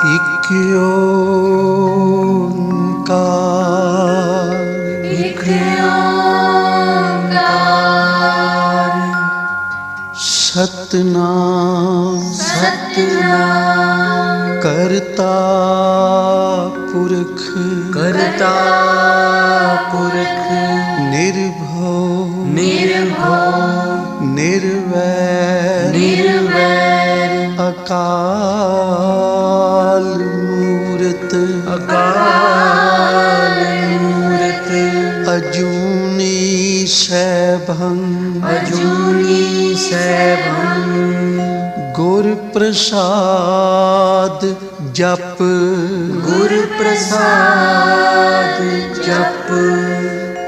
एक ओंकार, एक ओंकार, सतनाम सतनाम, करता पुरख, करता पुरख, निर्भव निर्भव, निर्वैर निर्वैर, अकाल मूरत, अकाल मूरत, अजूनी सैभं, अजूनी सैभं, गुर प्रसाद जप, गुर प्रसाद जप,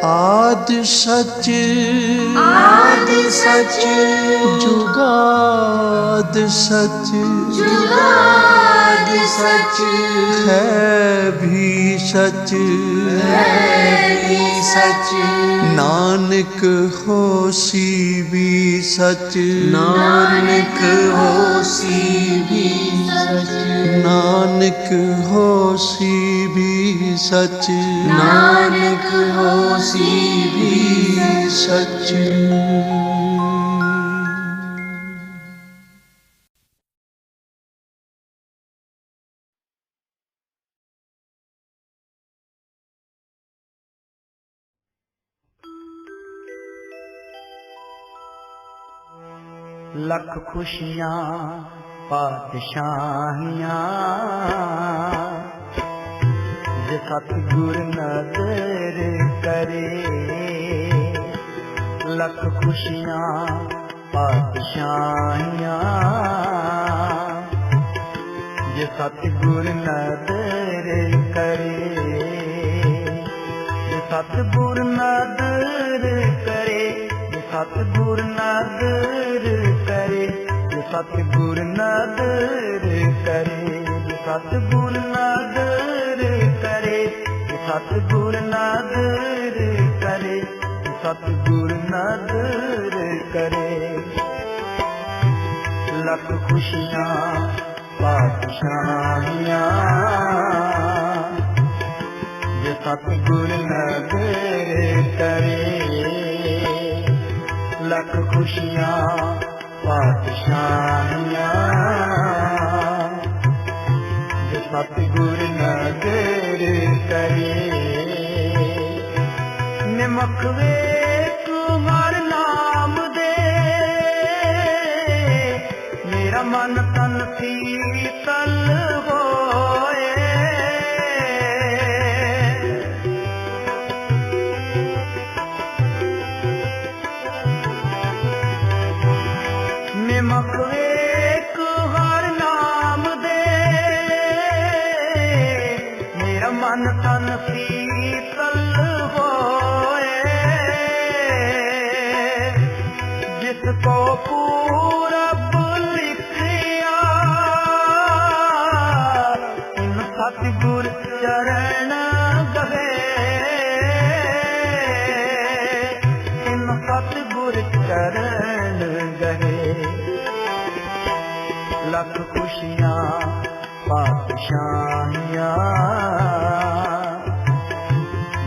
आद सच, आद सच, जुगाद सच, जुगाद सच, है भी सच, है भी सच, नानक होसी भी सच, नानक होसी भी सच, नानक होसी भी सच, नानक होसी भी सच। लख खुशियां पातशाहियां जे सतगुर नजर करे, लख खुशियां पातशाहियां जे सतगुर नजर करे, जे सतगुर नजर करे, जे सतगुर नजर करे, जे सतगुर नजर करे, जे सतगुर नजर करे, जे सतगुर नजर करे, जे सतगुर नजर करे, लख खुशियां पातशाहियां जे सतगुर नजर करे, लख खुशियां पातशाहियां जे सतगुर नजर करे, निमख वेख हर नाम दे, मेरा मन तन शीतल होए, निमख वेख हर नाम दे, मेरा मन तन शीतल होए, जिसको पूरब लिखिया इन सतगुर चरण गहे, इन सतगुर चरण गहे, लख खुशियां पातशाहियां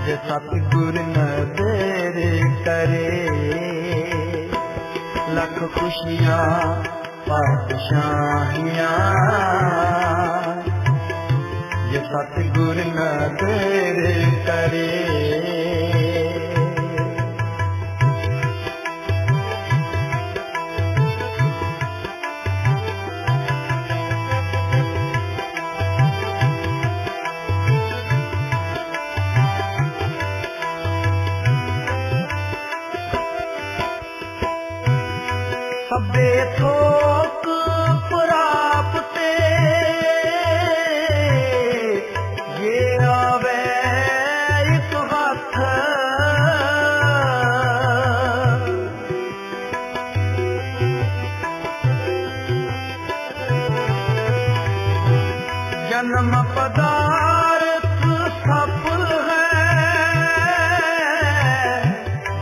जे सतगुर नजर करे, लख खुशियां पातशाहियां जे सतगुर नजर करे, सबे थोक प्राप्ते ये आवे इस हथ, जन्म पदार्थ सफल है,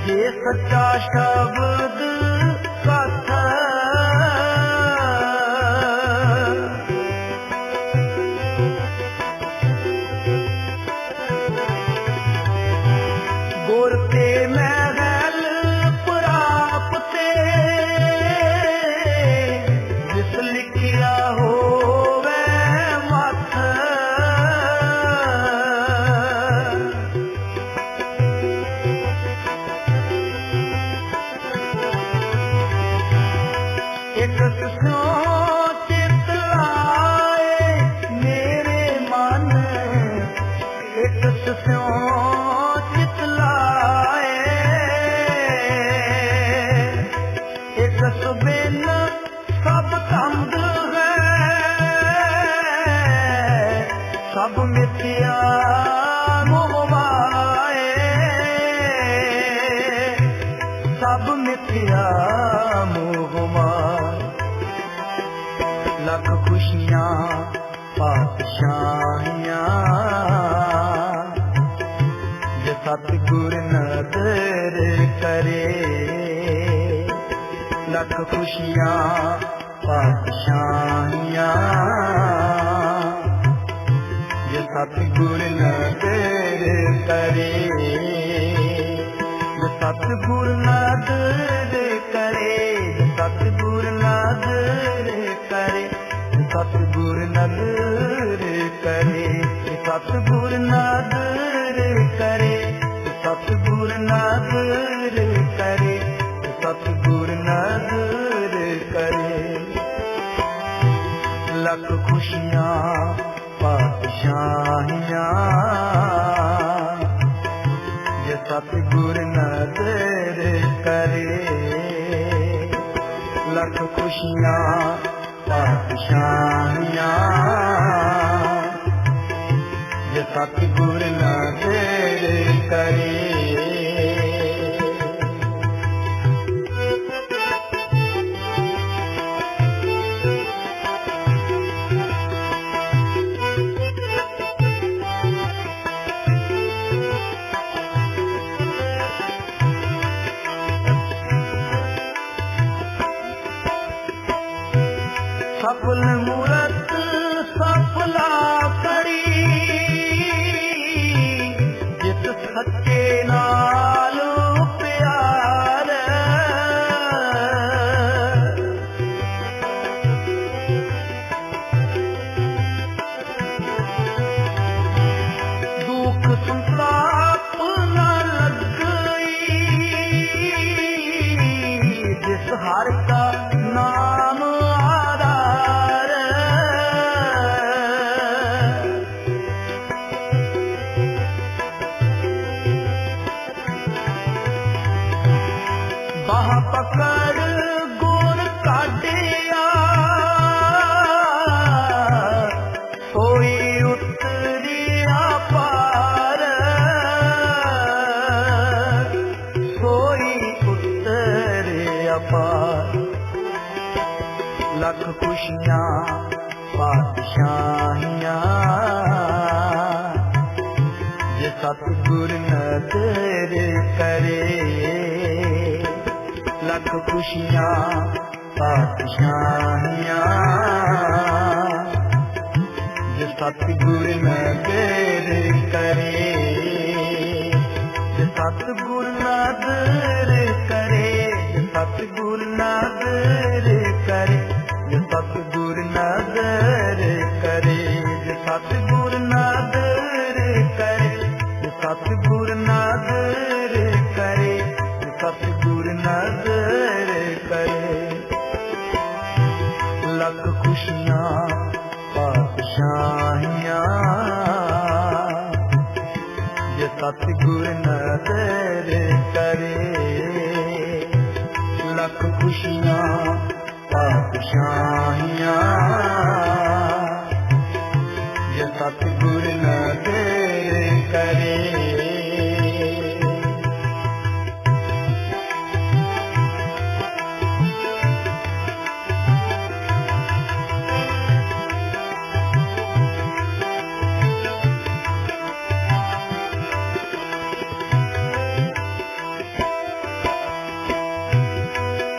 ये सच्चा शब्द कथा, तिस स्यों चित लाए, एक सुबिन सब तंग है, सब मिथ्या मोह माए, सब मिथ्या मोह माए। लख खुशियां पातशाहियां जे सतगुर नदर करे, लख खुशियां पातशाहियां जे सतगुर नदर करे, जे सतगुर नदर करे, जे सतगुर नदर करे, सतगुर नदर करे, सतगुर नदर करे, सतगुर नदर करे, सतगुर नदर करे। लख खुशियां पातशाहियां जे सतगुर नदर करे, लख खुशियां पातशाहियां जे सतगुर नदर करे। सफल मूरत सफला करी, जित सच्चे नाल प्यार, दुख संताप न लगई, जिस हर का नाम बाह पकड़ गुण काटिया, सोई उतरिया पार, सोई उतरिया पार। लख खुशियां पातशाहियां जे सतगुर नदर करे, लख खुशियां पातशाहियां जे सतगुर नदर करे, जे सतगुर नदर करे, जे सतगुर नदर करे, जे सतगुर नदर करे, जे सतगुर नदर करे, जे सतगुर नदर करे, सतगुर नदर करे। लख खुशियां पातशाहियां जे सतगुर नदर करे, लख खुशियां पातशाहियां जे सतगुर नदर करे।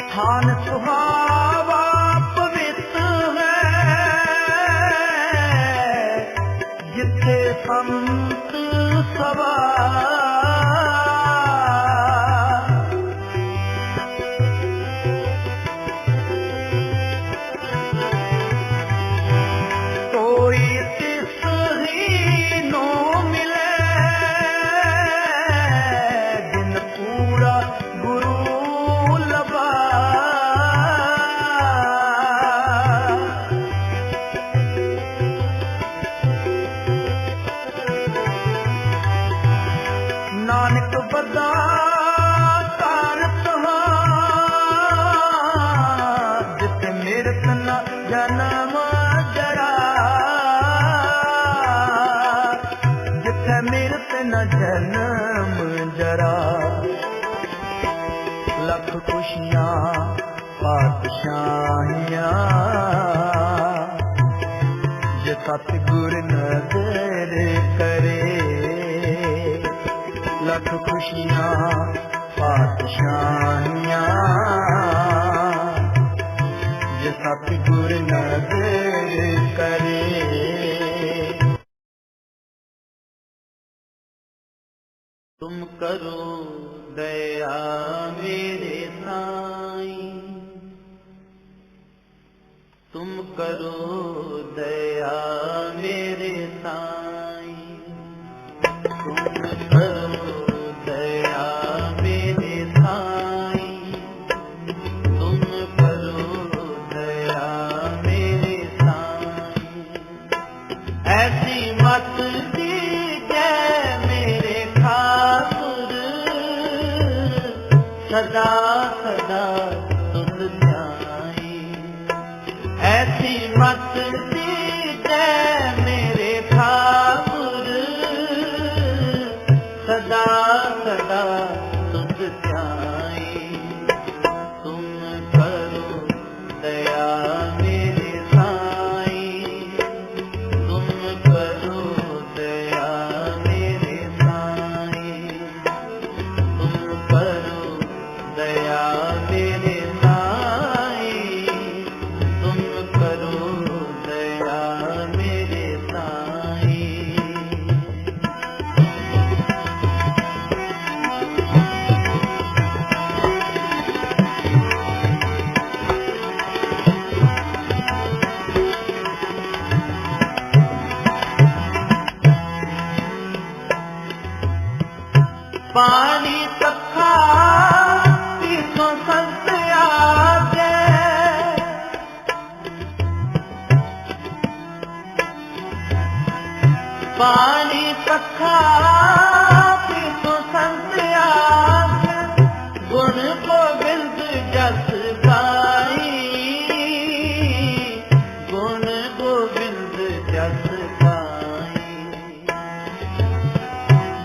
स्थान सुहावा पवित्र है, जिथे संत सवा, कोई तिस ही नो मिले, जिन पूरा गुरु न जन्म जरा, लख खुशियां पातशाहियां, जे सतगुर नजर करे, लख खुशियां पातशाहियां, जे सतगुर नजर करे। तुम करो दया मेरे साईं, तुम करो दया मेरे साईं, तुम करो दया मेरे साईं, तुम करो दया मेरे साईं। ऐसी मत दीजिए मेरे खातिर, सदा सदा तुझ ध्याई। ऐसी मत दीजिए मेरे खातिर, सदा सदा तुझ ध्याई। तुम करो दया मेरे साईं, तुम करो दया मेरे साईं, तुम करो दया मेरे साईं, तुम करो दया मेरे साईं। पानी तखा पीछों संत आगे, पानी तखा पीछों संत आगे, गुण गोविंद जस गाई, गुण गोविंद जस गाई,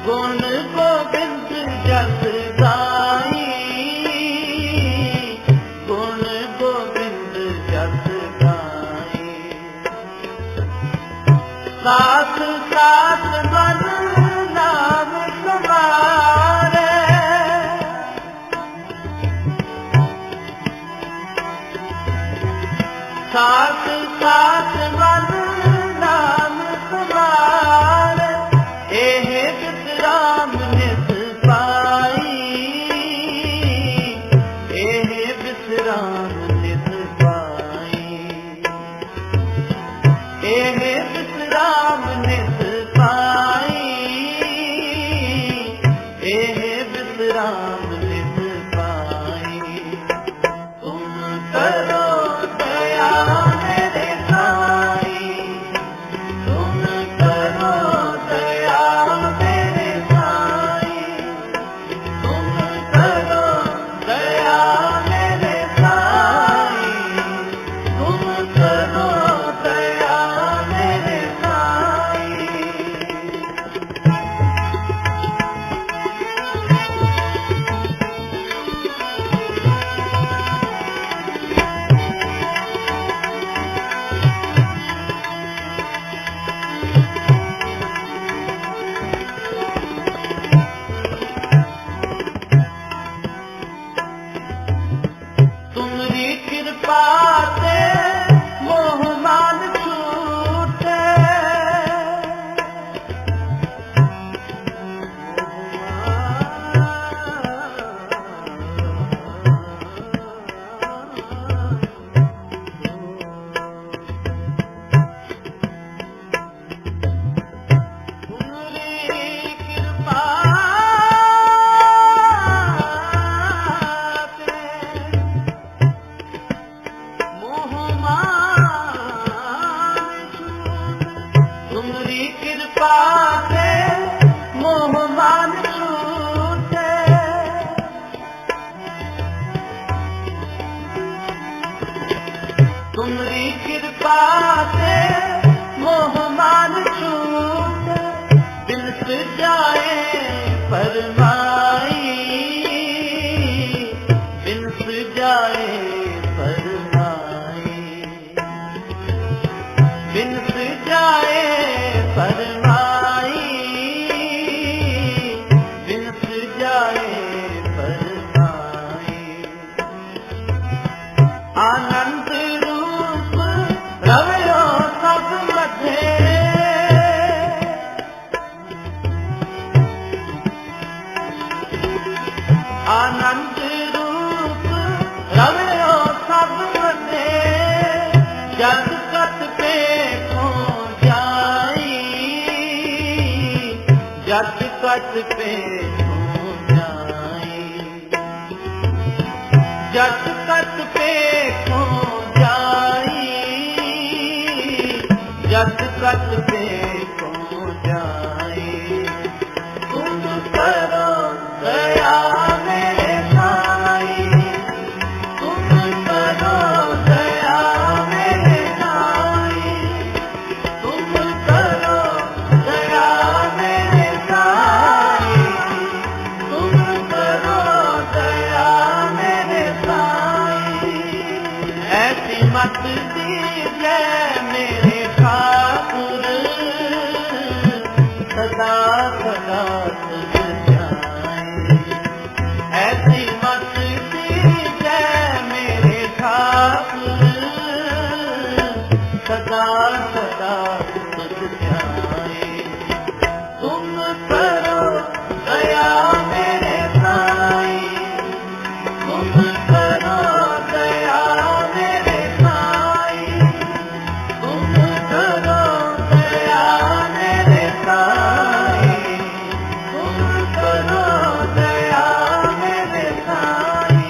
गुण गोविंद जस गाई, गुण गोविंद जस गाई। साथ साथ मन नाम समारे, साथ साथ मन नाम समारे, एह विश्राम नित पाई, एह विश्राम नित पाई, एह विश्राम नित पाई, एह विश्राम नित पाई। तुम करो दया मेरे साईं, तुम करो दया मेरे साईं, तुम करो दया मेरे साईं, तुम करो दया मेरे साईं। तुमरी कृपा से मोह मान छूटे, तुमरी कृपा तुमरी कृपा से मोह मान छूटे, तुमरी कृपा से मोह मान छूटे, दिल बिनस जाए फरमाई, बिनस जाए फरमाई, बिनस जाए फरमाई, बिनस जाए फरमाई। आनंद रूप रवयो सब मधे, आनंद रूप रवयो सब मधे, जग कत पे खो जाई, जग कत पे खो जाई, जग कत पे खो जाई, जग कत पे खो जाई। तुम करो दया मेरे साई, तुम करो दया मेरे साई, तुम करो दया मेरे साई, तुम करो दया मेरे साई। ऐसी मत दीजिए मेरे ठाकुर, सदा सदा तुझ ध्याए। ऐसी मत दीजिए मेरे ठाकुर, सदा सदा तुझ ध्याए। तुम करो दया मेरे साई, तुम करो दया मेरे साई, तुम करो दया मेरे साई, तुम करो दया मेरे साई।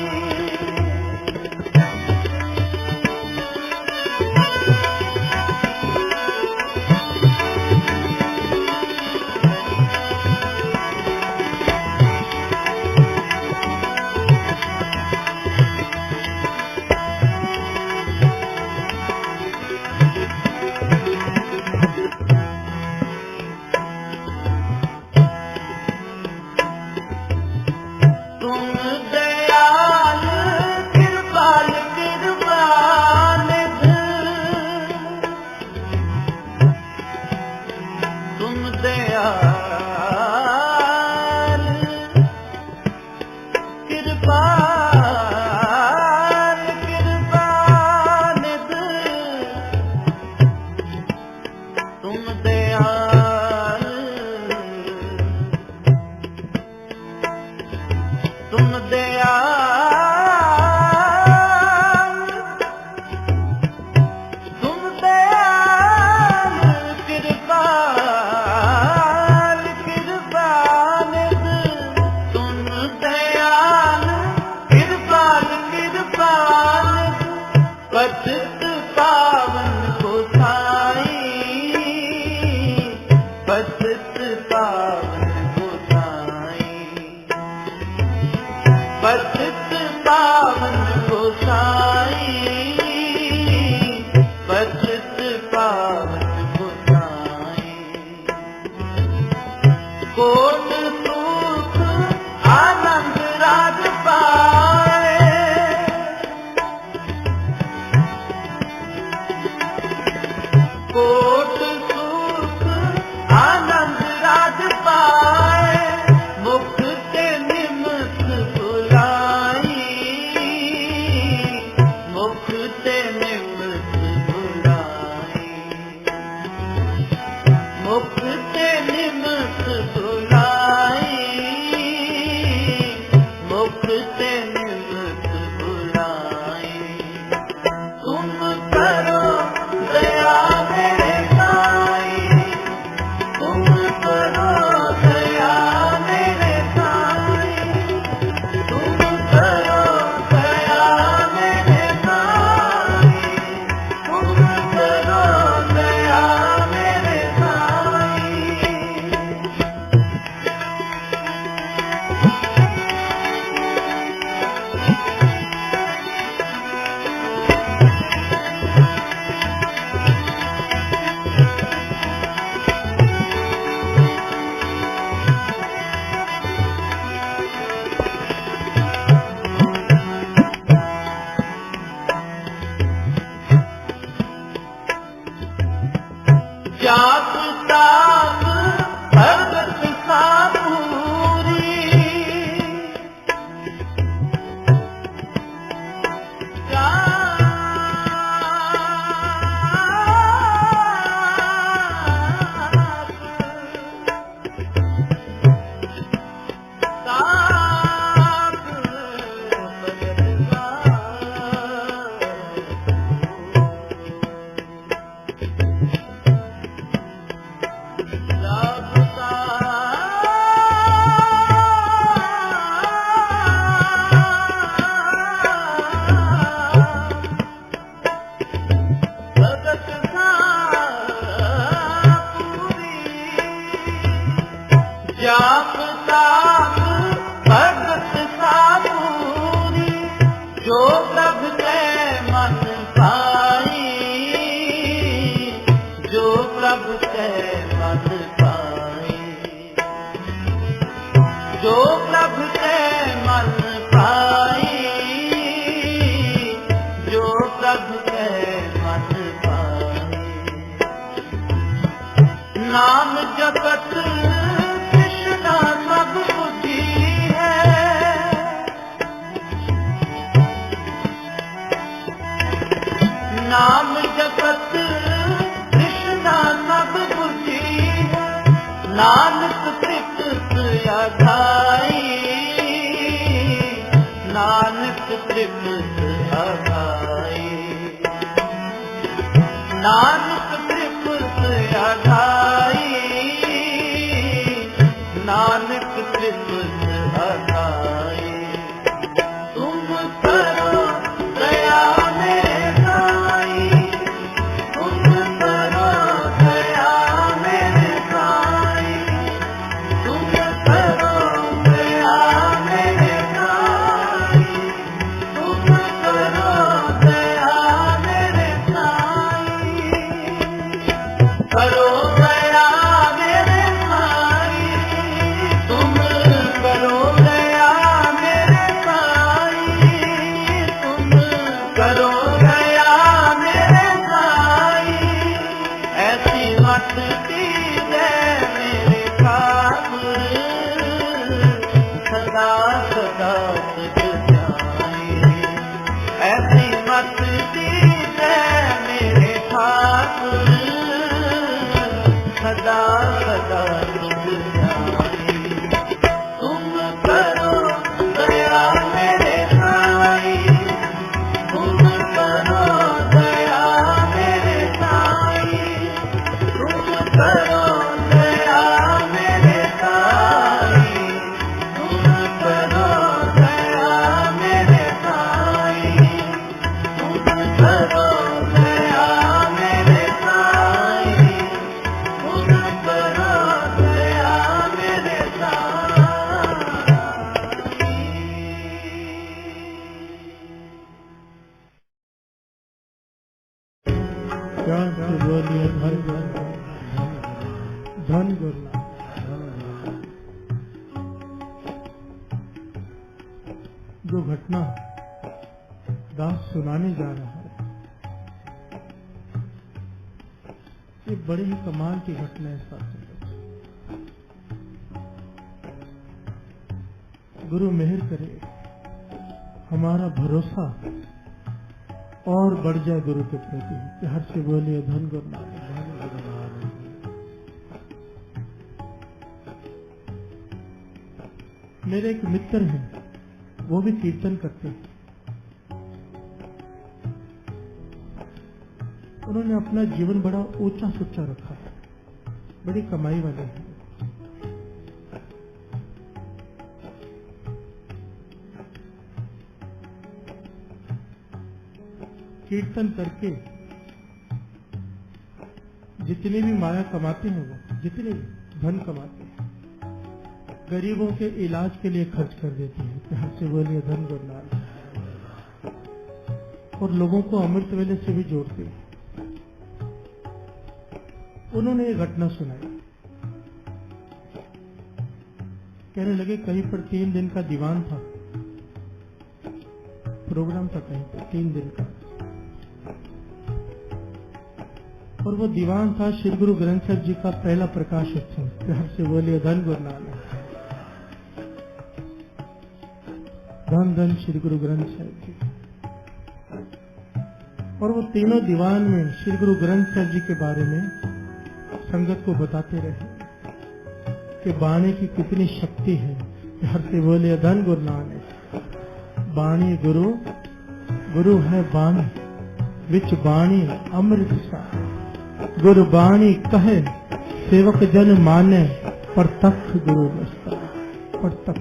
तुम दयाल कृपाल कृपानिध, तुम दयाल कृपाल कृपानिध, तुम दयाल, तुम दयाल, तुम दयाल कृपाल कृपानिध, तुम दयाल कृपाल कृपानिध, पतित पावन को साई, पतित पावन को साई, पतित पावन गोसाई, पतित पावन गोसाई। कोट सुख आनंद राज पाए, कोट सुख आनंद जाप ताप भगत सा पूरी जाप ताप भगत सा पूरी जो प्रभ के मन पाई जो प्रभ के मन पाई जो प्रभ के मन पाई जो प्रभ के मन पाई नाम जपत सब बुद्धि है नाम जपत कृष्णा सब बुद्धि है नानक तृप्त अघाई नानक तृप्त अघाई नानक तृप्त अघाई नानक तृप्त अघाई तुम करो दया मेरे साईं तुम करो दया मेरे साईं तुम करो दया मेरे साईं तुम करो दया मेरे साईं करो दया मेरे तुम करो दया मेरे साईं तुम करो दया मेरे साईं ऐसी मत दीजिए मेरे ठाकुर सदा सदा तुझ जाई ऐसी मत दीजिए मेरे ठाकुर सदा सदा तुझ जाई तुम करो दया मेरे साईं तुम करो दया मेरे साईं तुम करो दया मेरे साईं तुम करो दया मेरे साईं तुम करो दया मेरे साईं तुम करो दया मेरे धन गुरु जो घटना दास सुनाने जा रहा है ये बड़ी ही कमाल की घटना है साथ। गुरु मेहर करे हमारा भरोसा और बढ़ जाए गुरु के प्रति कि हर से बोलिए धन गुरु नानक। मेरे एक मित्र हैं वो भी कीर्तन करते हैं उन्होंने अपना जीवन बड़ा ऊंचा सुच्चा रखा है बड़ी कमाई वाले हैं कीर्तन करके जितने भी माया कमाते हैं वो जितने भी धन कमाते हैं गरीबों के इलाज के लिए खर्च कर देते हैं कि हमसे बोलिए धन गुरु और लोगों को अमृत वेले से भी जोड़ते हैं। उन्होंने ये घटना सुनाई कहने लगे कहीं पर 3 दिन का दीवान था प्रोग्राम था कहीं पर 3 दिन का और वो दीवान था श्री गुरु ग्रंथ साहिब जी का पहला प्रकाश उत्सव। प्यार से बोलिए धन गुरु नानक, धन धन श्री गुरु ग्रंथ साहिब जी। और वो तीनों दीवान में श्री गुरु ग्रंथ साहिब जी के बारे में संगत को बताते रहे कि बाणी की कितनी शक्ति है। प्यार से बोलिए धन गुरु नानक। बाणी गुरु, गुरु है बाणी, विच बाणी अमृत सा। गुरु बाणी कहे सेवक जन माने, परतख गुरु बसता। परतख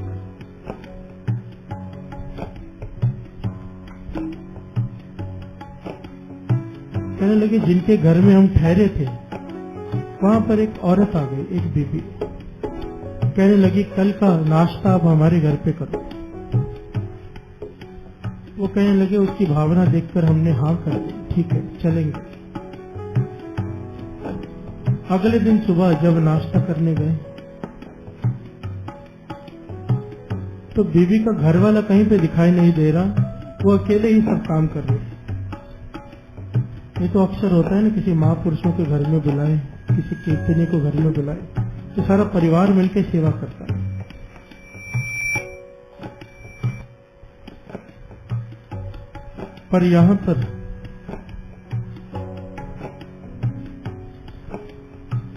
कहने लगे जिनके घर में हम ठहरे थे वहां पर एक औरत आ गई, एक बीबी। कहने लगी कल का नाश्ता आप हमारे घर पे करो। वो कहने लगे उसकी भावना देखकर हमने हाँ कर दी, ठीक है चलेंगे। अगले दिन सुबह जब नाश्ता करने गए तो बीबी का घर वाला कहीं पे दिखाई नहीं दे रहा, वो अकेले ही सब काम कर रहे। ये तो अक्सर होता है ना, किसी महापुरुषों के घर में बुलाए, किसी कीर्तनी को घर में बुलाए तो सारा परिवार मिलकर सेवा करता है। पर यहाँ पर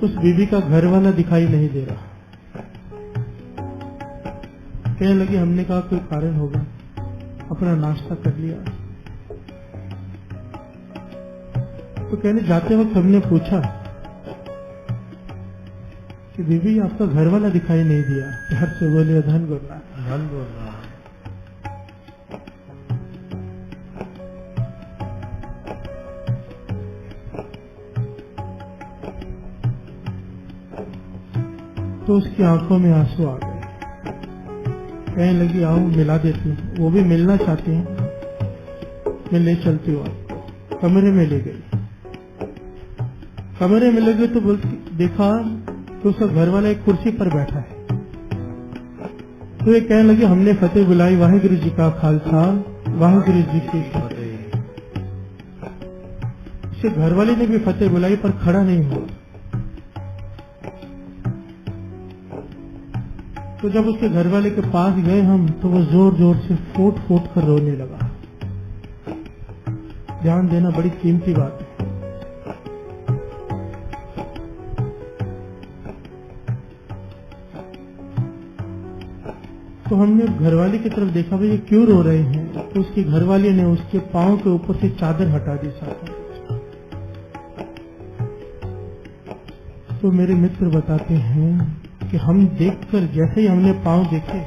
उस बीबी का घर वाला दिखाई नहीं दे रहा। कहने लगी हमने कहा कोई कारण होगा, अपना नाश्ता कर लिया। तो कहने जाते वक्त हमने पूछा कि बीबी आपका घर वाला दिखाई नहीं दिया। प्यार से बोले धन गुरु नानक, धन गुरु नानक। तो उसकी आंखों में आंसू आ गए। कहने लगी आओ मिला देती हूँ। वो भी मिलना चाहती हैं, मैं ले चलती हूँ आपको। कमरे में ले गई। कमरे में ले गई तो देखा तो उसका घर वाला एक कुर्सी पर बैठा है। तो ये कहने लगे हमने फतेह बुलाई, वाहिगुरु जी का खालसा वाहिगुरु जी की फतेह। इसे घर वाले ने भी फतेह बुलाई पर खड़ा नहीं हुआ। तो जब उसके घर वाले के पास गए हम तो वो जोर जोर से फूट फूट कर रोने लगा। ध्यान देना बड़ी कीमती बात है। तो हमने घरवाली की तरफ देखा भाई ये क्यों रो रहे हैं। तो उसकी घरवाली ने उसके पांव के ऊपर से चादर हटा दी साथ। तो मेरे मित्र बताते हैं कि हम देखकर जैसे ही हमने पांव देखे,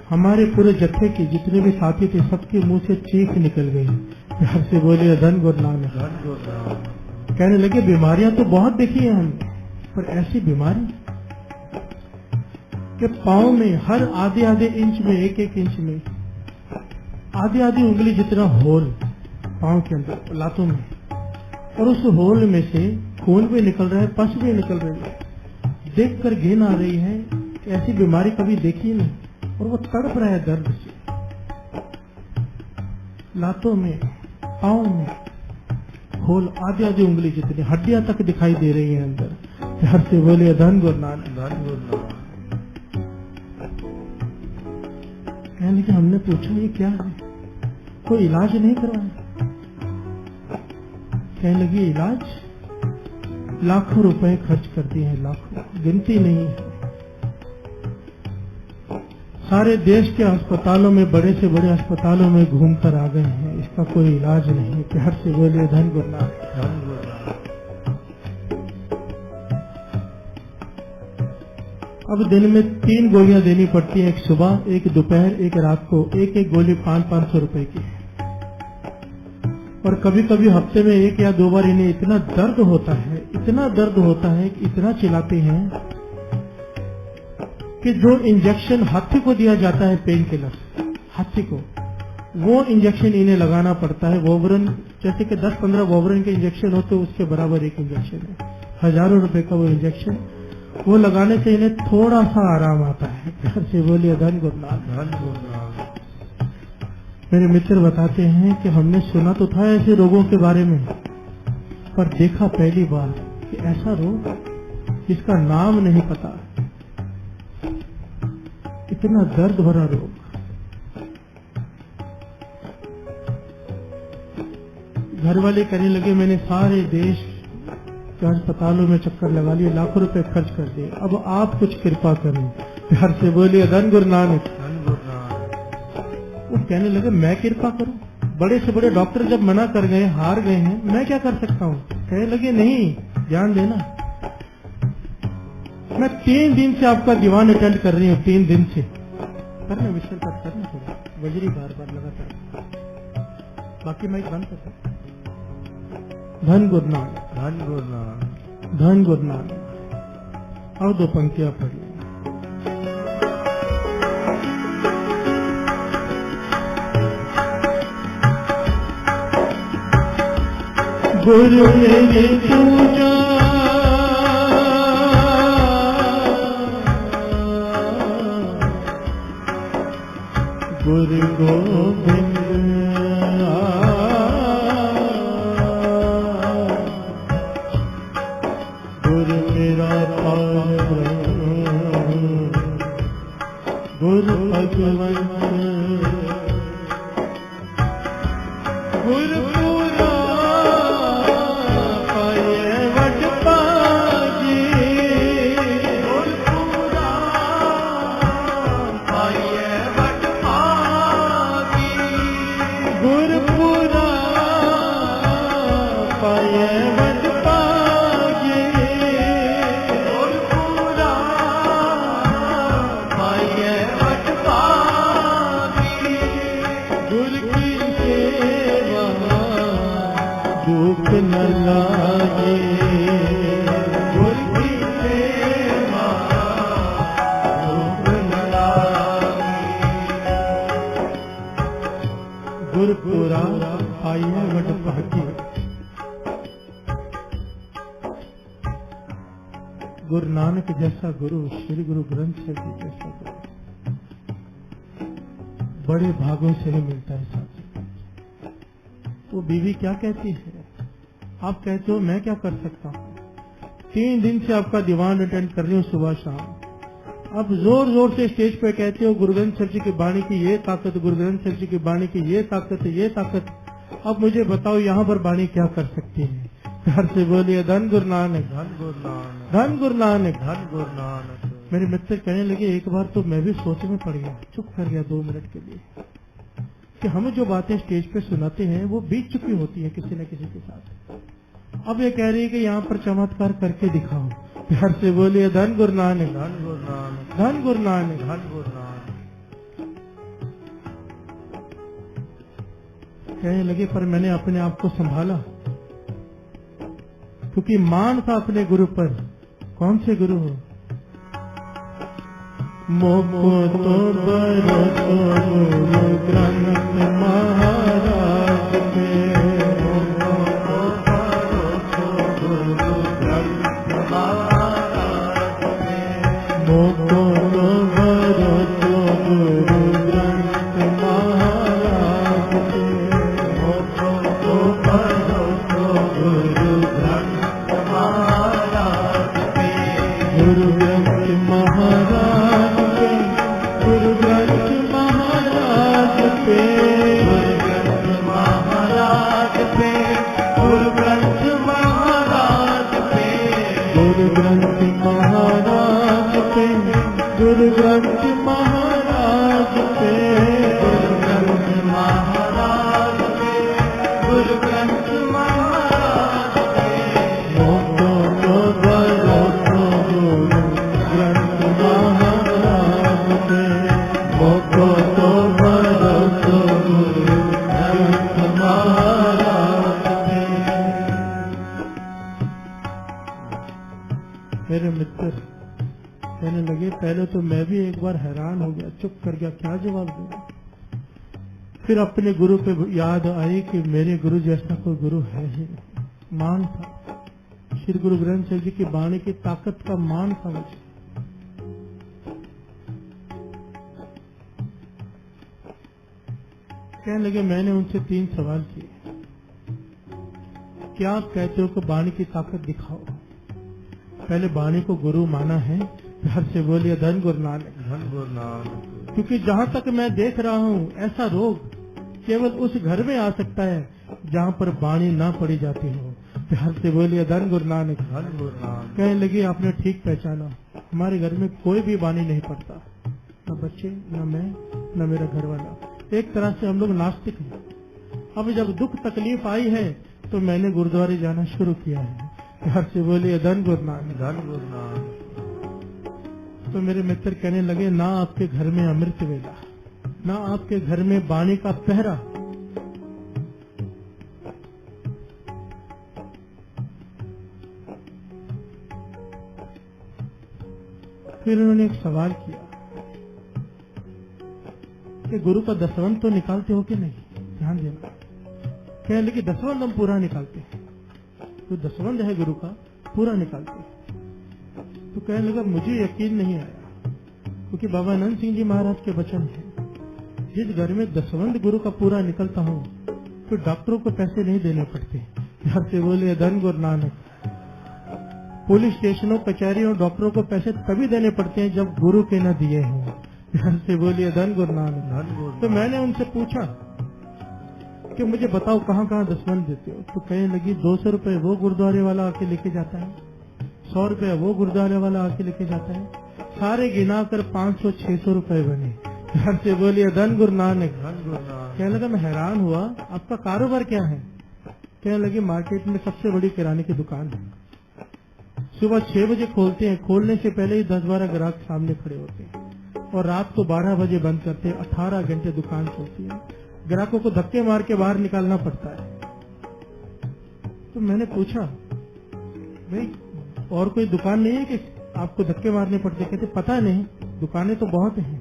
हमारे पूरे जत्थे के जितने भी साथी थे सबके मुंह से चीख निकल गई। प्यार से बोले धन गुरु नानक, धन गुरु नानक। कहने लगे बीमारियां तो बहुत देखी है हमने, पर ऐसी बीमारी कि पांव में हर आधे आधे इंच में, एक एक इंच में आधी आधी उंगली जितना होल पांव के अंदर लातों में, और उस होल में से खून भी निकल रहा है, पस भी निकल रही है। देखकर घिन आ रही है, ऐसी बीमारी कभी देखी नहीं। और वो तड़प रहा है दर्द से, लातों में, पांव में होल आधी आधी उंगली जितनी, हड्डियां तक दिखाई दे रही है अंदर। प्यार से बोले धन गुरु नानक, धन गुरु नानक। कहने लगे हमने पूछा ये क्या है, कोई इलाज नहीं करवाया। कहने लगी इलाज लाखों रुपए खर्च कर दिए हैं, लाखों, गिनती नहीं है। सारे देश के अस्पतालों में, बड़े से बड़े अस्पतालों में घूम कर आ गए हैं, इसका कोई इलाज नहीं। प्यार से बोले धन गुरु नानक, धन गुरु नानक। अब दिन में 3 गोलियां देनी पड़ती हैं, एक सुबह, एक दोपहर, एक रात को। एक एक गोली 500-500 रुपए की। और कभी कभी हफ्ते में 1 या 2 बार इन्हें इतना दर्द होता है, इतना दर्द होता है कि इतना चिल्लाते हैं कि जो इंजेक्शन हाथी को दिया जाता है, पेन किलर हाथी को, वो इंजेक्शन इन्हें लगाना पड़ता है। वोवरन जैसे कि 10-15 वोवरन के इंजेक्शन होते, उसके बराबर एक इंजेक्शन है। हजारों रुपए का वो इंजेक्शन, वो लगाने से इन्हें थोड़ा सा आराम आता है। प्यार से बोलिए धन गुरु नानक, धन गुरु नानक। मेरे मित्र बताते हैं कि हमने सुना तो था ऐसे रोगों के बारे में, पर देखा पहली बार कि ऐसा रोग जिसका नाम नहीं पता, इतना दर्द भरा रोग। घर वाले कहने लगे मैंने सारे देश के अस्पतालों में चक्कर लगा लिए, लाखों रुपए खर्च कर दिए, अब आप कुछ कृपा करें। प्यार से बोलिए धन गुरु नानक। वो कहने लगे मैं कृपा करूं? बड़े से बड़े डॉक्टर जब मना कर गए, हार गए हैं, मैं क्या कर सकता हूं? कहने लगे नहीं, ध्यान देना, मैं 3 दिन से आपका दीवान अटेंड कर रही हूँ, 3 दिन से। करना विषय पर करना थोड़ा वजरी बार बार लगातार, बाकी मैं बंद कर सकता। धन गुरु नानक, धन गुरु नानक, धन गुरु नानक। और 2 पंक्तियां पढ़ ली। गुरु मेरे पूजा गुरु गोविंद गुरु मेरा गुरु भगवान गुरु पूरा गुरुपुरा आइए वट भागी। गुरु नानक जैसा गुरु, श्री गुरु ग्रंथ साहिब जी जैसा गुरु बड़े भागों से ही मिलता है साथ। वो बीवी क्या कहती है, आप कहते हो मैं क्या कर सकता हूँ? 3 दिन से आपका दीवान अटेंड कर रही हूँ सुबह शाम, अब जोर जोर से स्टेज पे कहते हो गुरु ग्रंथ साहिब जी की वाणी की ये ताकत, गुरु ग्रंथ साहिब जी की वाणी की ये ताकत, ये ताकत। अब मुझे बताओ यहाँ पर वाणी क्या कर सकती है? घर से बोलिए धन गुरु नानक, धन गुरु नानक, धन गुरु नानक, धन गुरु नानक। मेरे मित्र कहने लगे एक बार तो मैं भी सोच में पड़ गया, चुप कर गया 2 मिनट के लिए, कि हमें जो बातें स्टेज पे सुनाते हैं वो बीत चुकी होती है किसी न किसी के साथ। अब ये कह रही है कि यहाँ पर चमत्कार करके दिखाओ। प्यार से बोलिए धन गुरु नानक, धन गुरु नानक, धन गुरु नानक, धन गुरु नानक। कहने लगे पर मैंने अपने आप को संभाला, क्योंकि मान था अपने गुरु पर। कौन से गुरु हो? मोको तो भरोसा गुरु ग्रंथ महाराज पे, मोको तो भरोसा गुरु ग्रंथ महाराज पे, मोको तो भरोसा गुरु ग्रंथ महाराज पे, गुरु ग्रंथ महाराज पे, गुरु ग्रंथ महाराज पे, गुरु ग्रंथ महाराज पे, गुरु ग्रंथ महाराज पे, गुरु ग्रंथ महाराज पे, गुरु ग्रंथ महाराज पे, गुरु ग्रंथ महाराज पे, गुरु ग्रंथ महाराज पे, मोको तो भरोसा गुरु ग्रंथ महाराज पे, मोको तो भरोसा गुरु ग्रंथ महाराज पे। मेरे मित्र कहने लगे पहले तो मैं भी एक बार हैरान हो गया, चुप कर गया, क्या जवाब दूंगा। फिर अपने गुरु पे याद आई कि मेरे गुरु जैसा कोई गुरु है ही नहीं। मान था, श्री गुरु ग्रंथ साहिब जी की वाणी की ताकत का मान था मुझे। कहने लगे मैंने उनसे 3 सवाल किए। क्या आप कहते हो कि वाणी की ताकत दिखाओ? पहले वाणी को गुरु माना है, घर से बोलिए धन गुरु नानक। धन गुरु नानक। क्योंकि जहाँ तक मैं देख रहा हूँ ऐसा रोग केवल उस घर में आ सकता है जहाँ पर वाणी ना पड़ी जाती हो। घर से बोलिए धन गुरु नानक। धन गुरु नानक। कहने लगी आपने ठीक पहचाना, हमारे घर में कोई भी वाणी नहीं पड़ता, न बच्चे, न मैं, न मेरा घर वाला। एक तरह से हम लोग नास्तिक हैं। अब जब दुख तकलीफ आई है तो मैंने गुरुद्वारे जाना शुरू किया है। घर से बोलिए धन गुरु नानक। धन गुरु नानक। तो मेरे मित्र कहने लगे ना आपके घर में अमृत वेला, ना आपके घर में वाणी का पहरा। फिर उन्होंने एक सवाल किया कि गुरु का दसवंध तो निकालते हो कि नहीं? ध्यान देना। कहने लगे दसवंध हम पूरा निकालते हैं। तो दसवंध है गुरु का, पूरा निकालते हैं। तो कहने लगा मुझे यकीन नहीं आया, क्योंकि बाबा आनंद सिंह जी महाराज के वचन है, जिस घर में दसवंध गुरु का पूरा निकलता हो तो डॉक्टरों को पैसे नहीं देने पड़ते। घर से बोले धन गुरु नानक। पुलिस स्टेशनों, कचहरियों, डॉक्टरों को पैसे तभी देने पड़ते हैं जब गुरु के न दिए हों। घर से बोलिए धन गुरु नानक। धन गुरु। तो मैंने उनसे पूछा कि मुझे बताओ कहाँ कहाँ दसवंध देते हो? तो कहने लगी 200 रुपए वो गुरुद्वारे वाला आके लेके जाता है, 100 रुपए वो गुरुद्वारे वाला आके लेके जाता है, सारे गिना कर 500-600 रुपए बने। घर से बोलिए धन गुरु नानक। धन गुरु नानक। कहने लगा मैं हैरान हुआ, आपका कारोबार क्या है? कहने लगी मार्केट में सबसे बड़ी किराने की दुकान है। सुबह 6 बजे खोलते हैं, खोलने से पहले ही 10-12 ग्राहक सामने खड़े होते हैं और रात को 12 बजे बंद करते हैं। 18 घंटे दुकान चलती है। ग्राहकों को धक्के मार के बाहर निकालना पड़ता है। तो मैंने पूछा भाई और कोई दुकान नहीं है कि आपको धक्के मारने पड़ते? कहते पता नहीं, दुकानें तो बहुत हैं,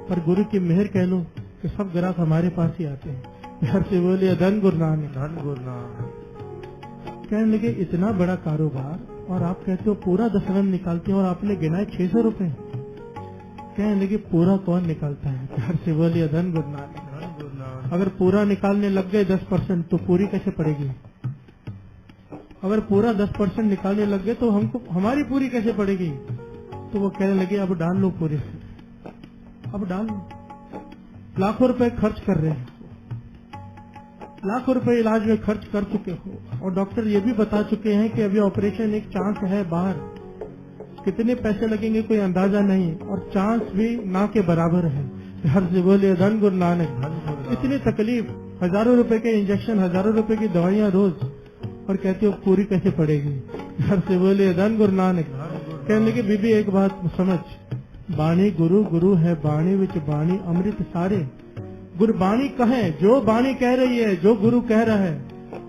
पर गुरु की मेहर कह लो कि सब ग्राहक हमारे पास ही आते हैं। घर से बोले धन गुरु नानक। धन गुरु नानक। कहने लगे इतना बड़ा कारोबार और आप कहते हो पूरा दसवंध निकालते हैं और आपने गिनाए 600 रुपए। कहने लगे पूरा कौन निकालता है? घर से बोलिए धन गुरु नानक। धन गुरु नानक। अगर पूरा निकालने लग गए 10% तो पूरी कैसे पड़ेगी? अगर पूरा 10% निकालने लग गए तो हमको हमारी पूरी कैसे पड़ेगी? तो वो कहने लगे अब डाल लो पूरे से, अब डाल लो। लाखों रुपए खर्च कर रहे हैं, लाखों रुपए इलाज में खर्च कर चुके हो और डॉक्टर ये भी बता चुके हैं कि अभी ऑपरेशन एक चांस है, बाहर कितने पैसे लगेंगे कोई अंदाजा नहीं, और चांस भी ना के बराबर है। घर से बोले धन गुरु नानक। धन गुरु नानक। इतनी तकलीफ, हजारों रुपए के इंजेक्शन, हजारों रुपए की दवाइयाँ रोज, और कहते हो पूरी कैसे पड़ेगी? घर से बोले धन गुरु नानक। कहने लगे बीबी एक बात समझ, बाणी गुरु, गुरु है बाणी विच बाणी अमृत सारे। गुरबाणी कहे, जो बाणी कह रही है, जो गुरु कह रहा है,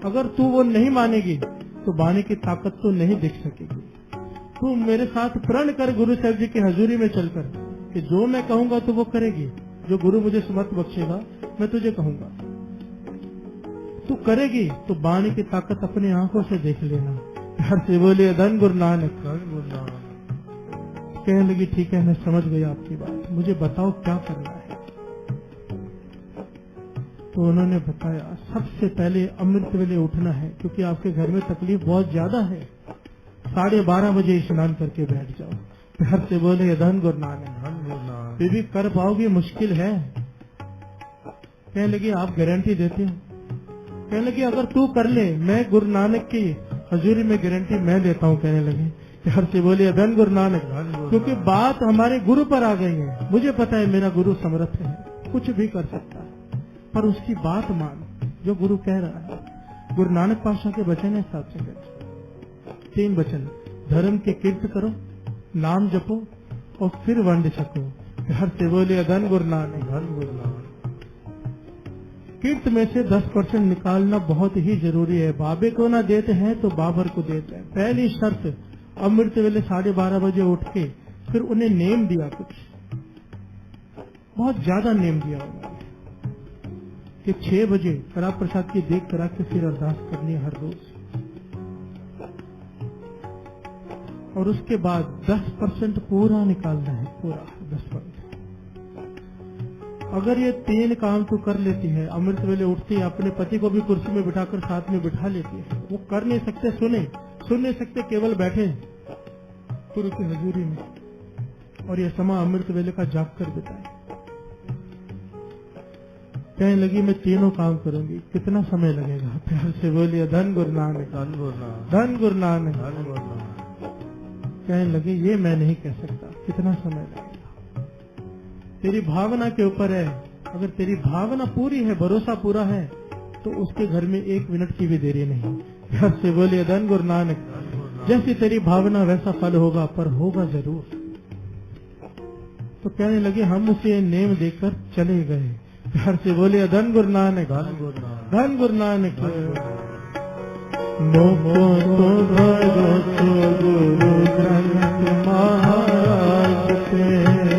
अगर तू वो नहीं मानेगी तो बाणी की ताकत तो नहीं दिख सकेगी। तू मेरे साथ प्रण कर गुरु साहब जी की हजूरी में चलकर कि जो मैं कहूंगा तो वो करेगी, जो गुरु मुझे समर्थ बख्शेगा मैं तुझे कहूंगा, तू करेगी तो बाणी की ताकत अपनी आंखों से देख लेना। घर से बोले धन गुरु नानक। धन गुरु नानक। कहने लगी ठीक है मैं समझ गई आपकी बात, मुझे बताओ क्या करना है। तो उन्होंने बताया सबसे पहले अमृत वेले उठना है, क्योंकि आपके घर में तकलीफ बहुत ज्यादा है। 12:30 बजे स्नान करके बैठ जाओ। घर से बोले धन गुरु नानक। धन गुरु नानक। बीबी कर पाओगी? मुश्किल है। कहने लगी आप गारंटी देते हो? कहने लगी अगर तू कर ले, मैं गुरु नानक की हजूरी में गारंटी मैं देता हूँ। कहने लगी घर से बोले धन गुरु नानक। क्योंकि बात हमारे गुरु पर आ गई है। मुझे पता है मेरा गुरु समर्थ है, कुछ भी कर सकता है, पर उसकी बात मान जो गुरु कह रहा है। गुरु नानक पातशाह के वचन है 7 सेकंड, 3 वचन, धर्म के कीर्त करो, नाम जपो और फिर वंड छको। घर से बोले धन गुरु नानक। धन गुरु नानक। कीर्त में से 10% निकालना बहुत ही जरूरी है। बाबे को ना देते हैं तो बाबर को देते हैं। पहली शर्त, अमृत वेले 12:30 बजे उठ के फिर उन्हें नेम दिया, कुछ बहुत ज्यादा नेम दिया उन्होंने कि 6 बजे कड़ा प्रसाद की देख करा के फिर अरदास करनी है हर रोज, और उसके बाद 10% पूरा निकालना है, पूरा 10%। अगर ये 3 काम तू कर लेती है, अमृत वेले उठती है, अपने पति को भी कुर्सी में बिठाकर साथ में बिठा लेती है, वो कर नहीं सकते, सुन नहीं सकते, केवल बैठे गुरु की हजूरी में और ये समा अमृत वेले का जाग कर बिताए। कहने लगी मैं तीनों काम करूंगी, कितना समय लगेगा? प्यार से बोलिए धन गुरु नानक, धन गुरु नानक, धन गुरु नानक। धन गुरु नानक। कहने लगे ये मैं नहीं कह सकता, कितना समय लगेगा? तेरी भावना के ऊपर है। अगर तेरी भावना पूरी है, भरोसा पूरा है, तो उसके घर में 1 मिनट की भी देरी नहीं। प्यार से बोलिए धन गुरु नानक। जैसी तेरी भावना वैसा फल होगा, पर होगा जरूर। तो कहने लगे हम उसे नेम देकर चले गए। प्यार से बोलिए धन गुरु नानक, धन गुरु नानक, धन गुरु नानक। मोको तो भरोसो गुरु ग्रंथ महाराज पे,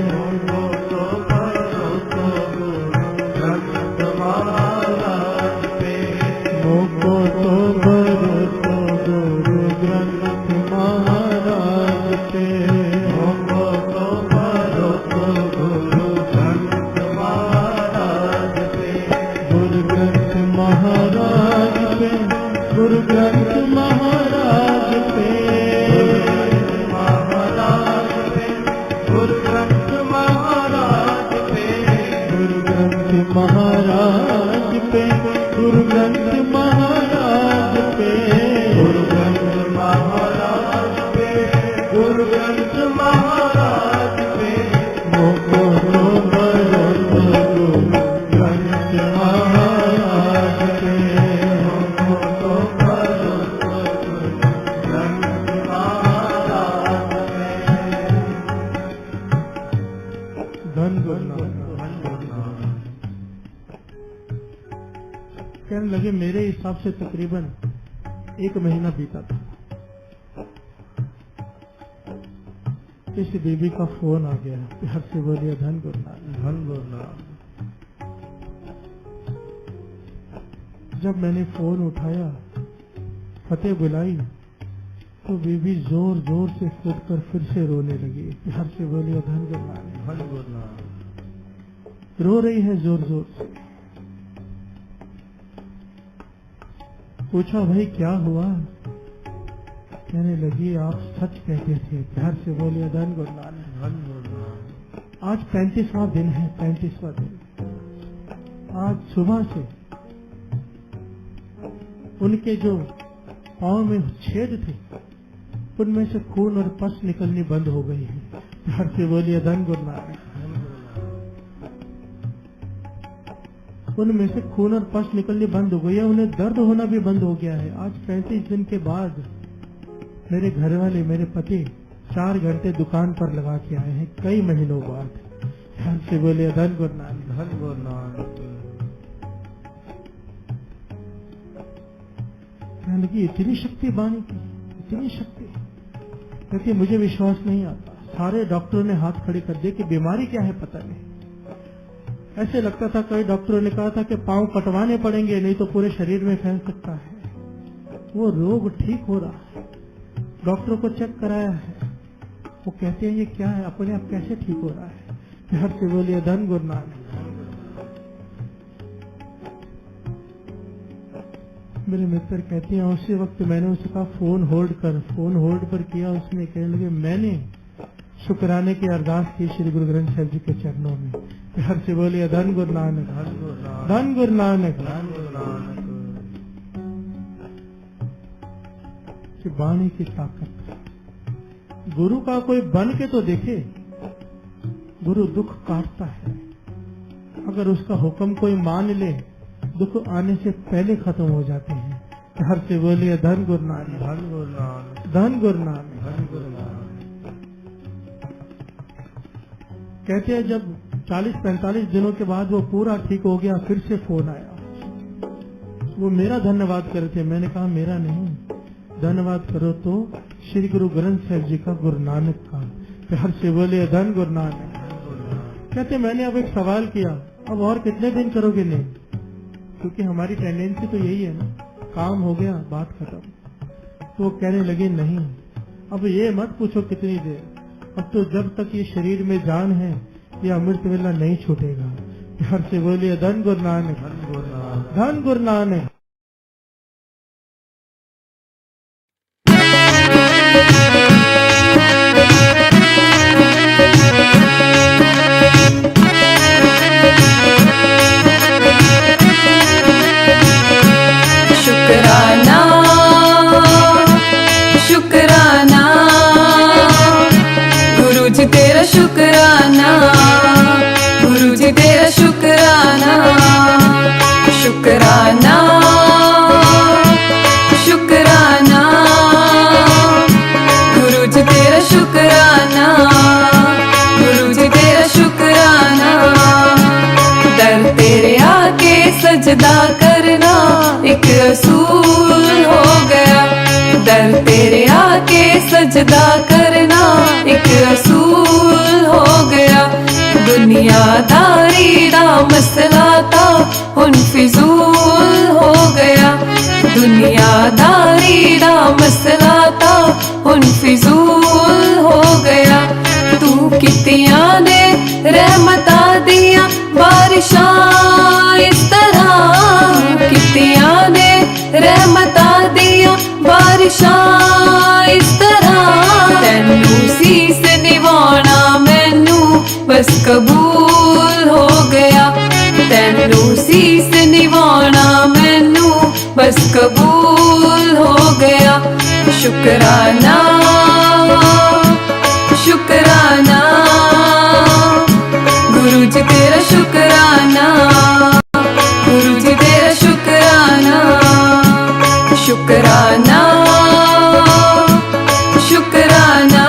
मोको तो भरोसो गुरु ग्रंथ महाराज पे, मोको तो भरोसो गुरु ग्रंथ महाराज पे, मोको तो भरोसो गुरु ग्रंथ महाराज पे, गुरु ग्रंथ महाराज पे, गुरु ग्रंथ महाराज पे, महाराज पे, गुरु ग्रंथ महाराज पे, गुरु ग्रंथ महाराज पे, गुरु ग्रंथ महाराज पे, गुरु ग्रंथ महाराज पे, गुरु ग्रंथ महाराज पे, मोको तो भरोसो गुरु ग्रंथ महाराज पे, मोको तो भरोसो गुरु ग्रंथ महाराज पे। धन गुरु नानक। कहने लगे मेरे हिसाब से तकरीबन 1 महीना बीता था। इस बीबी का फोन आ गया। प्यार से बोलिए धन गुरु नानक, धन गुरु नानक। जब मैंने फोन उठाया, फतेह बुलाई, तो बीबी जोर जोर से कूद कर फिर से रोने लगी। प्यार से बोलिए धन गुरु नानक, धन गुरु नानक। रो रही है जोर जोर से। पूछा भाई क्या हुआ? कहने लगी आप सच कहते थे। प्यार से बोलिए धन गुरु नानक, धन गुरु नानक। आज 35वां दिन है, 35वां दिन। आज सुबह से उनके जो पांव में छेद थे, उनमें से खून और पस निकलनी बंद हो गई है। प्यार से बोलिए धन गुरु नानक। उनमें से खून और पस निकलनी बंद हो गई है, उन्हें दर्द होना भी बंद हो गया है। आज 35 दिन के बाद मेरे घर वाले, मेरे पति 4 घंटे दुकान पर लगा के आए हैं, कई महीनों बाद। ध्यान से बोलिए धन गुरु नानक, धन गुरु नानक। कहने लगी इतनी शक्ति बाणी की, इतनी शक्ति। कहती मुझे विश्वास नहीं आता। सारे डॉक्टरों ने हाथ खड़े कर दिए कि बीमारी क्या है पता नहीं। ऐसे लगता था, कई डॉक्टरों ने कहा था कि पांव कटवाने पड़ेंगे, नहीं तो पूरे शरीर में फैल सकता है। वो रोग ठीक हो रहा है। डॉक्टरों को चेक कराया है, वो कहते हैं ये क्या है, अपने आप कैसे ठीक हो रहा है? प्यार से बोलिए धन गुरु नानक। मेरे मित्र कहते हैं उसी वक्त मैंने उसका फोन होल्ड पर किया। उसने कहने लगे मैंने शुक्राने की अरदास की श्री गुरु ग्रंथ साहिब जी के चरणों में। प्यार से बोलिए धन गुरु नानक, धन गुरु नानक। धन गुरु नानक। धन गुरु नानक। कि वाणी की ताकत। गुरु का कोई बन के तो देखे। गुरु दुख काटता है, अगर उसका हुक्म कोई मान ले, दुख आने से पहले खत्म हो जाते हैं। घर से बोलिए धन गुरु नानक, धन गुरु नानक। धन गुरु नानक। धन गुरु नानक। कहते हैं जब 40-45 दिनों के बाद वो पूरा ठीक हो गया, फिर से फोन आया। वो मेरा धन्यवाद कर रहे थे। मैंने कहा मेरा नहीं, धन्यवाद करो तो श्री गुरु ग्रंथ साहिब जी का, गुरु नानक का। प्यार से बोले धन गुरु नानक। कहते मैंने अब एक सवाल किया, अब और कितने दिन करोगे? नहीं, क्योंकि हमारी टेंडेंसी तो यही है ना, काम हो गया बात खत्म। तो वो कहने लगे नहीं, अब ये मत पूछो कितनी देर, अब तो जब तक ये शरीर में जान है ये अमृत वेला नहीं छूटेगा। प्यार से बोलिए धन गुरु नानक, धन गुरु नानक। धन गुरु नानक। शुक्राना शुक्राना गुरु जी तेरा शुक्राना, गुरु जी तेरा शुक्राना। शुक्राना शुक्राना गुरु जी तेरा शुक्राना, गुरु जी तेरा शुक्राना। दर तेरे आके सजदा करना एक असूल हो गया, दर तेरे आके सजदा करना एक असूल हो गया। दुनियादारी दा मसला था हुन फिजूल हो गया, दुनियादारी दा मसला था हुन फिजूल हो गया। तू कितियां ने रहमता दिया बारिशां इस तरह, कितियां ने रहमता दिया बारिशां इस तरह। तैनू सीस निवाना मैनू बस कबूल हो गया, तैनू सीस निवाना मैनू बस कबूल हो गया। शुक्राना शुक्राना गुरु जी तेरा शुक्राना, गुरु जी तेरा शुक्राना। शुक्राना शुक्राना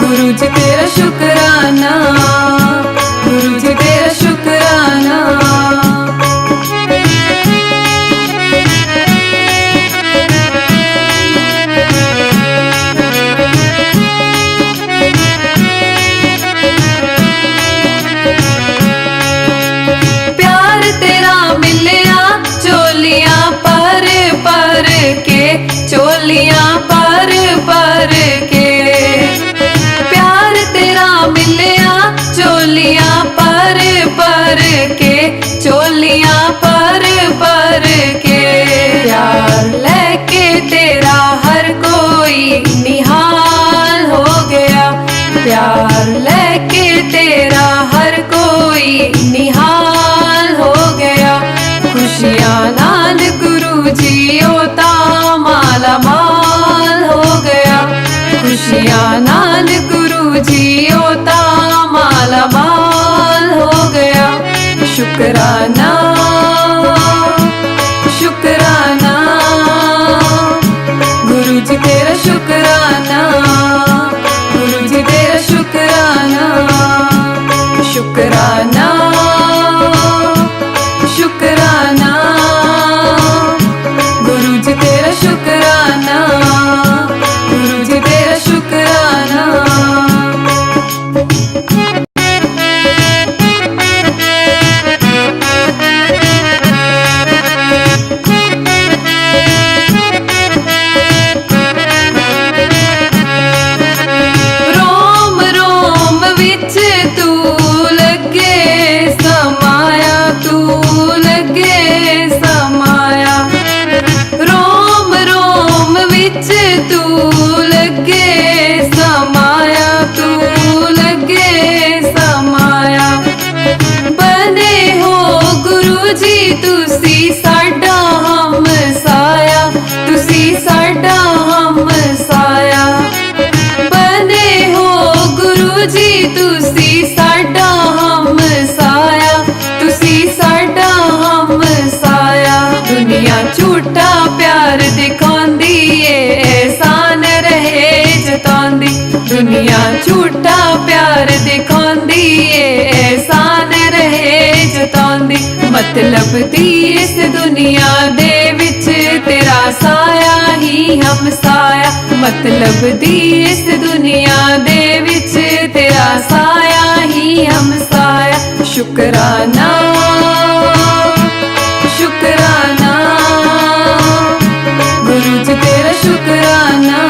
गुरु जी तेरा शुक्राना, गुरु जी तेरा शुक्राना। प्यार तेरा मिलिया चोलियां पर पर के, चोलियां पर पर के। प्यार तेरा मिलिया चोलियां पर पर के, चोलियां पर पर के। प्यार लेके तेरा हर कोई निहाल हो गया, प्यार लेके तेरा हर कोई निहाल हो गया। खुशियां नाल गुरु जी ओता माला माल हो गया, खुशियां नाल गुरु जी ओता माला माल हो गया। शुक्राना शुक्राना गुरु जी तेरा शुक्राना, गुरु जी तेरा शुक्राना। शुक्राना शुक्राना गुरु जी तेरा शुक्राना, गुरु जी तेरा शुक्राना। रोम रोम विच तू लगे समाया, तू लगे समाया। रोम रोम विच तू लगे समाया, तू लगे समाया। बने हो गुरु जी तुसी साडा हमसाया, तुसी साडा हमसाया। बने हो गुरु जी तुसी साडा हमसाया, तुसी साडा हमसाया। दुनिया झूठा प्यार दिखांदी ए एहसान रहे जतांदी, दुनिया झूठा प्यार दिखांदी ए एहसान रहे जतांदी। मतलब दी इस दुनिया दे विच तेरा साया ही हमसाया, मतलब दी इस दुनिया दे विच तेरा साया ही हमसाया। शुक्राना शुक्राना गुरु जी तेरा शुक्राना,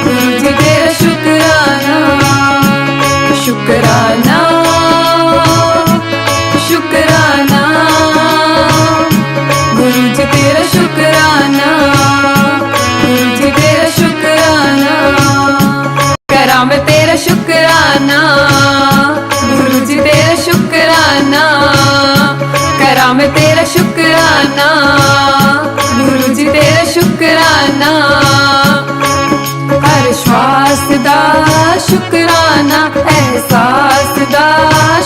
गुरु जी तेरा शुक्राना। शुक्राना शुक्राना गुरु जी तेरा शुक्राना हर श्वास दा शुक्राना एहसास दा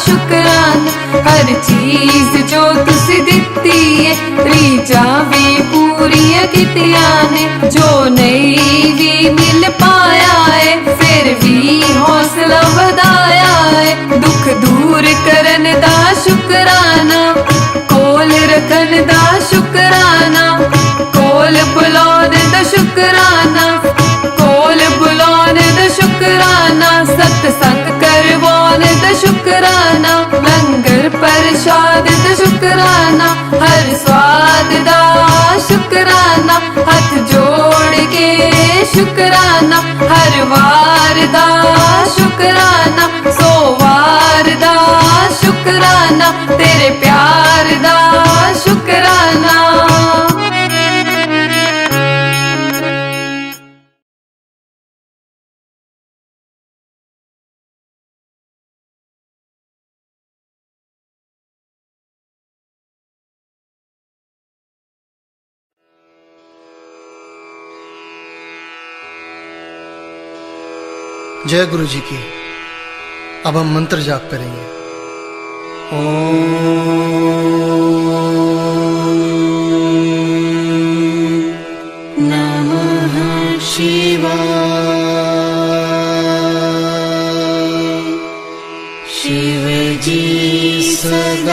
शुक्राना हर चीज जो तुसी दित्ती है रीजा भी पूरियां कीतियां ने जो नहीं भी मिल पाया है फिर भी हौसला वधाया है दुख दूर करन दा शुक्राना कोल रखन दा शुक्राना कोल बुलाने दा शुक्राना कोल बुलाने दा शुक्राना सत्संग करवाने दा शुक्राना लंगर प्रसाद दा शुक्राना हर स्वाद दा शुक्राना हाथ जोड़ के शुक्राना हर वार दा शुक्राना सोवार दा शुक्राना तेरे प्यार दा शुक्राना जय गुरु जी की। अब हम मंत्र जाप करेंगे। नमः शिवाय शिव जी सदा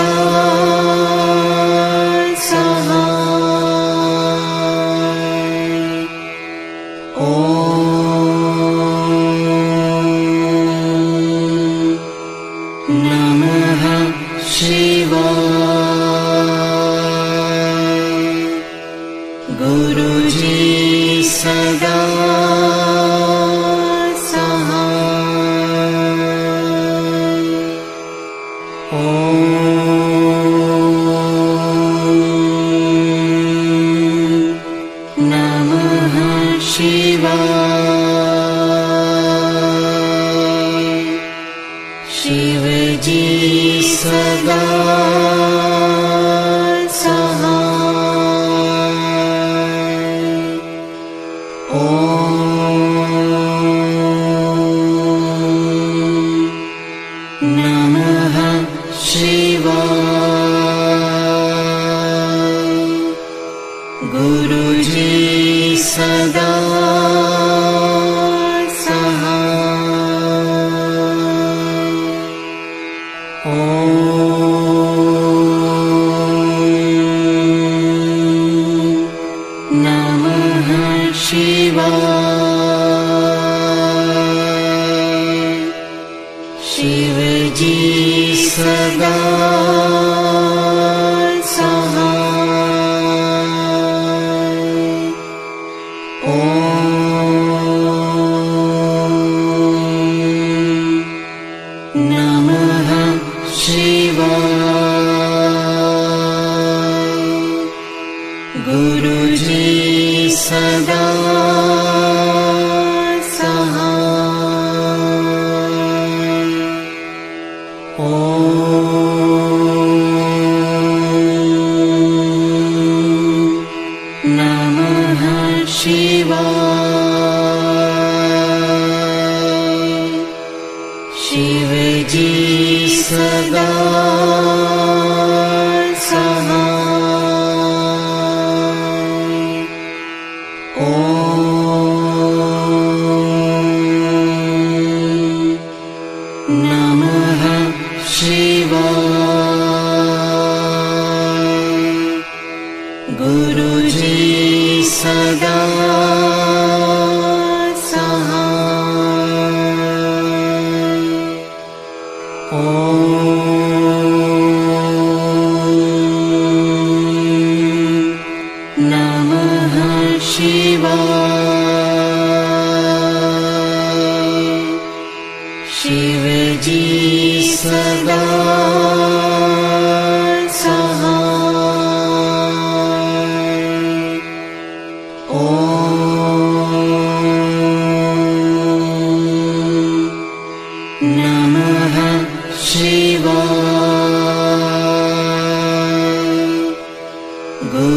Guru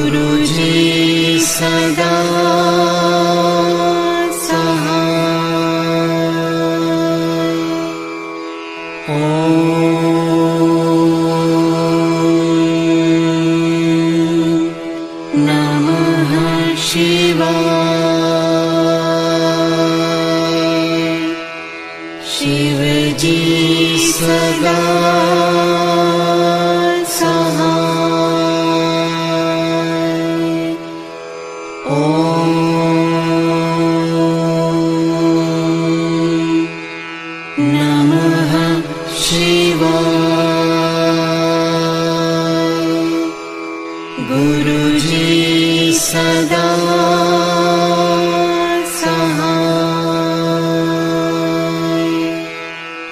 शिव जी सदा सहाय। ओम नमः शिवाय। गुरुजी सदा सहाय।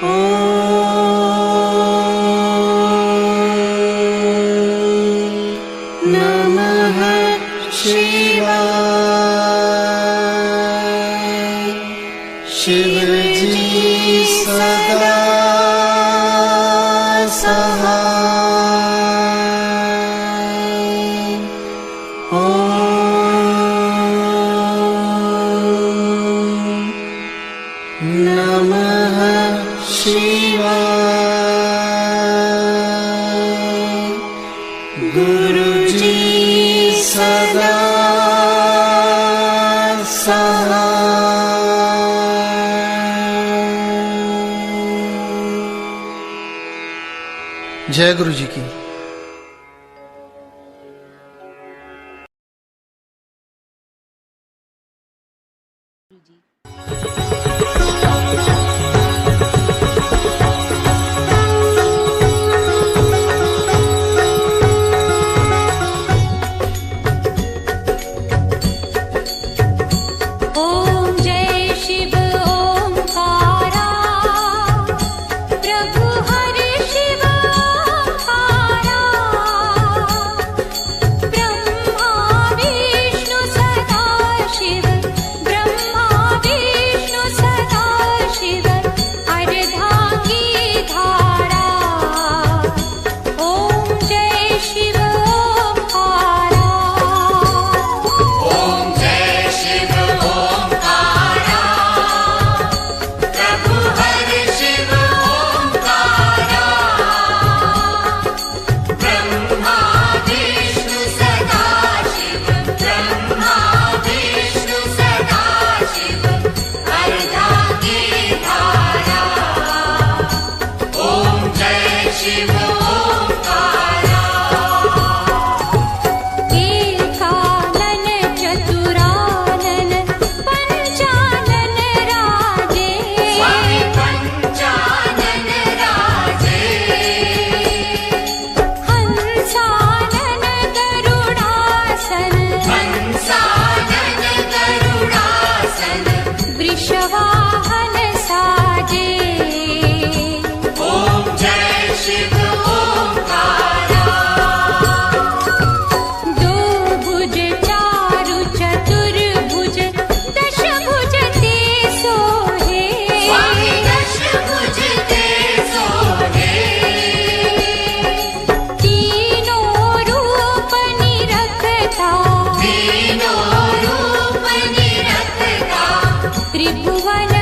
ओम नमः शिवाय। शिव जी सदा सहाय। ओम नमः शिवाय। गुरुजी सदा सहाय। जय गुरु जी की। ओम जय शिव ओंकारा, प्रभु हरि शिव ओंकारा। ब्रह्मा विष्णु सदा शिव, ब्रह्मा विष्णु सदा शिव, अर्धांगी धारा। ओम जय शिव ओंकारा। ओम जय शिव ओंकारा, प्रभु हरि शिव ओंकारा। ब्रह्मा विष्णु सदा शिव, ब्रह्मा विष्णु सदा शिव, अर्धांगी धारा। ओम जय शिव ओंकारा। एकानन चतुरानन पंचानन राजे, स्वामी पंचानन राजे। हंसानन गरुडासन, हंसानन गरुडासन, वृषवाहन साजे। ओम जय शिव ओंकारा। दो भुज चारु चतुर्भुज, दशभुज ते सोहे, स्वामी दशभुज ते सोहे। तीनों रूप निरखता, तीनों रूप निरखता, त्रिभुवन